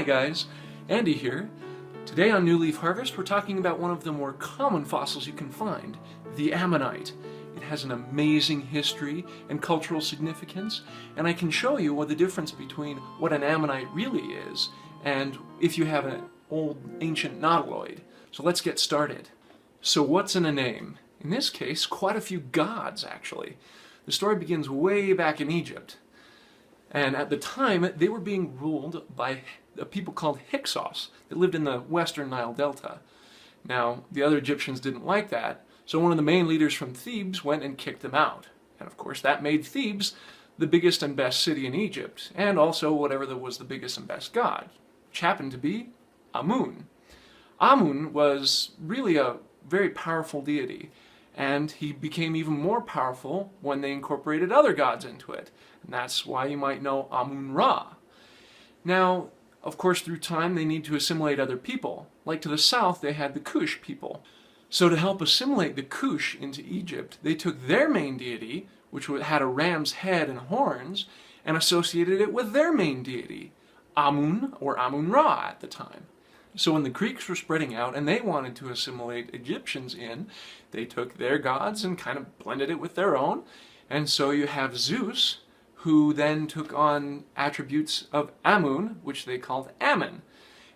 Hi guys, Andy here. Today on New Leaf Harvest we're talking about one of the more common fossils you can find, the Ammonite. It has an amazing history and cultural significance, and I can show you what the difference between what an Ammonite really is and if you have an old ancient nautiloid. So let's get started. So what's in a name? In this case, quite a few gods actually. The story begins way back in Egypt. And at the time, they were being ruled by a people called Hyksos that lived in the western Nile Delta. Now, the other Egyptians didn't like that, so one of the main leaders from Thebes went and kicked them out. And of course, that made Thebes the biggest and best city in Egypt, and also whatever was the biggest and best god, which happened to be Amun. Amun was really a very powerful deity, and he became even more powerful when they incorporated other gods into it. And that's why you might know Amun-Ra. Now, of course, through time they need to assimilate other people. Like to the south, they had the Kush people. So to help assimilate the Kush into Egypt, they took their main deity, which had a ram's head and horns, and associated it with their main deity, Amun or Amun-Ra at the time. So when the Greeks were spreading out and they wanted to assimilate Egyptians in, they took their gods and kind of blended it with their own. And so you have Zeus, who then took on attributes of Amun, which they called Ammon.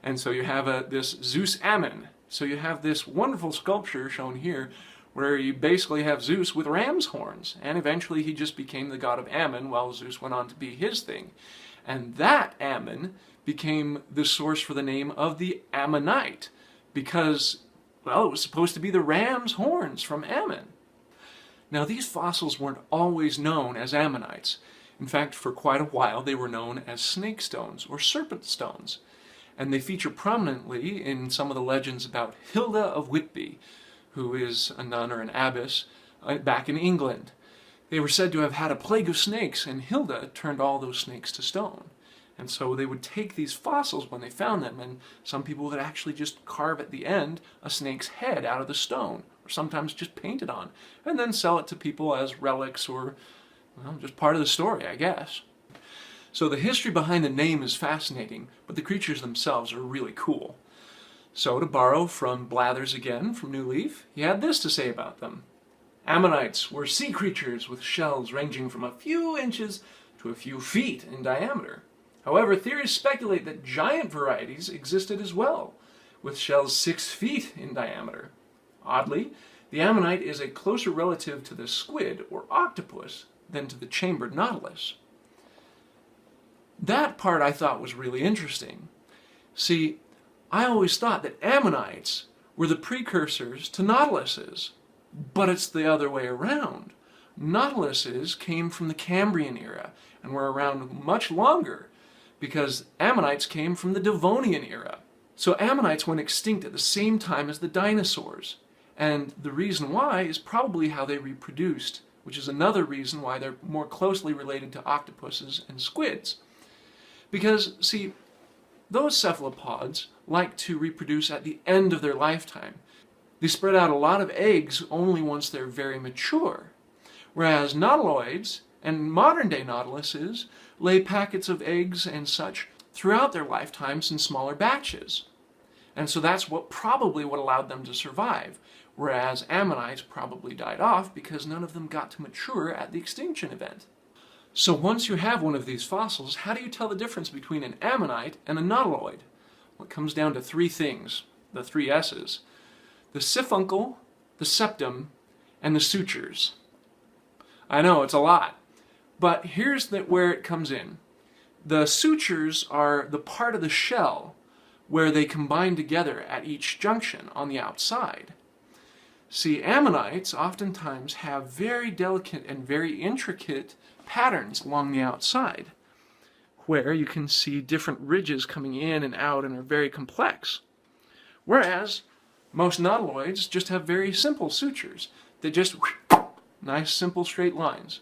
And so you have this Zeus Ammon. So you have this wonderful sculpture shown here where you basically have Zeus with ram's horns. And eventually he just became the god of Ammon while Zeus went on to be his thing. And that Ammon became the source for the name of the Ammonite because, well, it was supposed to be the ram's horns from Ammon. Now these fossils weren't always known as Ammonites. In fact, for quite a while they were known as snake stones or serpent stones. And they feature prominently in some of the legends about Hilda of Whitby, who is a nun or an abbess back in England. They were said to have had a plague of snakes, and Hilda turned all those snakes to stone. And so they would take these fossils when they found them, and some people would actually just carve at the end a snake's head out of the stone, or sometimes just paint it on, and then sell it to people as relics or, well, just part of the story, I guess. So the history behind the name is fascinating, but the creatures themselves are really cool. So to borrow from Blathers again, from New Leaf, he had this to say about them. Ammonites were sea creatures with shells ranging from a few inches to a few feet in diameter. However, theories speculate that giant varieties existed as well, with shells 6 feet in diameter. Oddly, the Ammonite is a closer relative to the squid or octopus than to the chambered nautilus. That part I thought was really interesting. See, I always thought that ammonites were the precursors to nautiluses, but it's the other way around. Nautiluses came from the Cambrian era and were around much longer, because ammonites came from the Devonian era. So ammonites went extinct at the same time as the dinosaurs. And the reason why is probably how they reproduced, which is another reason why they're more closely related to octopuses and squids. Because, see, those cephalopods like to reproduce at the end of their lifetime. They spread out a lot of eggs only once they're very mature. Whereas nautiloids and modern-day nautiluses lay packets of eggs and such throughout their lifetimes in smaller batches. And so that's probably what allowed them to survive, whereas ammonites probably died off because none of them got to mature at the extinction event. So once you have one of these fossils, how do you tell the difference between an ammonite and a nautiloid? Well, it comes down to 3 things, the 3 S's. The siphuncle, the septum, and the sutures. I know, it's a lot. But here's where it comes in. The sutures are the part of the shell where they combine together at each junction on the outside. See, ammonites oftentimes have very delicate and very intricate patterns along the outside, where you can see different ridges coming in and out and are very complex. Whereas most nautiloids just have very simple sutures. They just nice, simple, straight lines.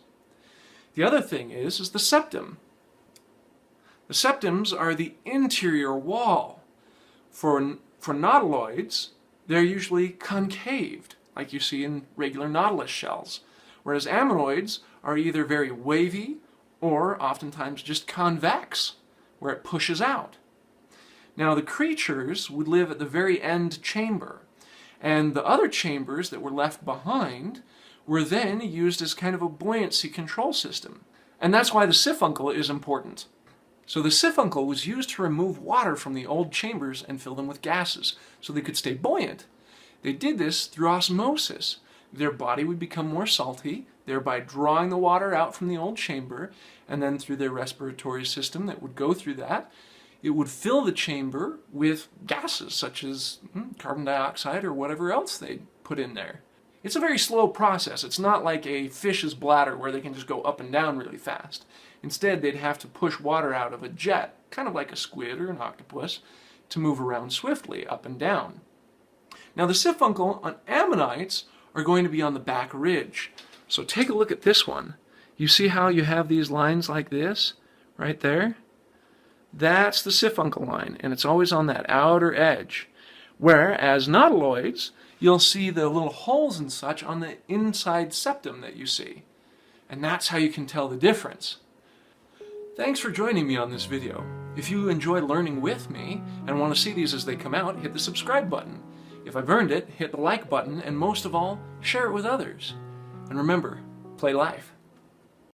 The other thing is the septum. The septums are the interior wall. For nautiloids, they're usually concaved, like you see in regular nautilus shells, whereas ammonoids are either very wavy or oftentimes just convex, where it pushes out. Now the creatures would live at the very end chamber, and the other chambers that were left behind were then used as kind of a buoyancy control system. And that's why the siphuncle is important. So the siphuncle was used to remove water from the old chambers and fill them with gases so they could stay buoyant. They did this through osmosis. Their body would become more salty, thereby drawing the water out from the old chamber, and then through their respiratory system that would go through that, it would fill the chamber with gases such as carbon dioxide or whatever else they'd put in there. It's a very slow process. It's not like a fish's bladder where they can just go up and down really fast. Instead, they'd have to push water out of a jet, kind of like a squid or an octopus, to move around swiftly up and down. Now the siphuncle on ammonites are going to be on the back ridge. So take a look at this one. You see how you have these lines like this, right there? That's the siphuncle line, and it's always on that outer edge. Whereas nautiloids, you'll see the little holes and such on the inside septum that you see. And that's how you can tell the difference. Thanks for joining me on this video. If you enjoy learning with me and want to see these as they come out, hit the subscribe button. If I've earned it, hit the like button, and most of all, share it with others. And remember, play life.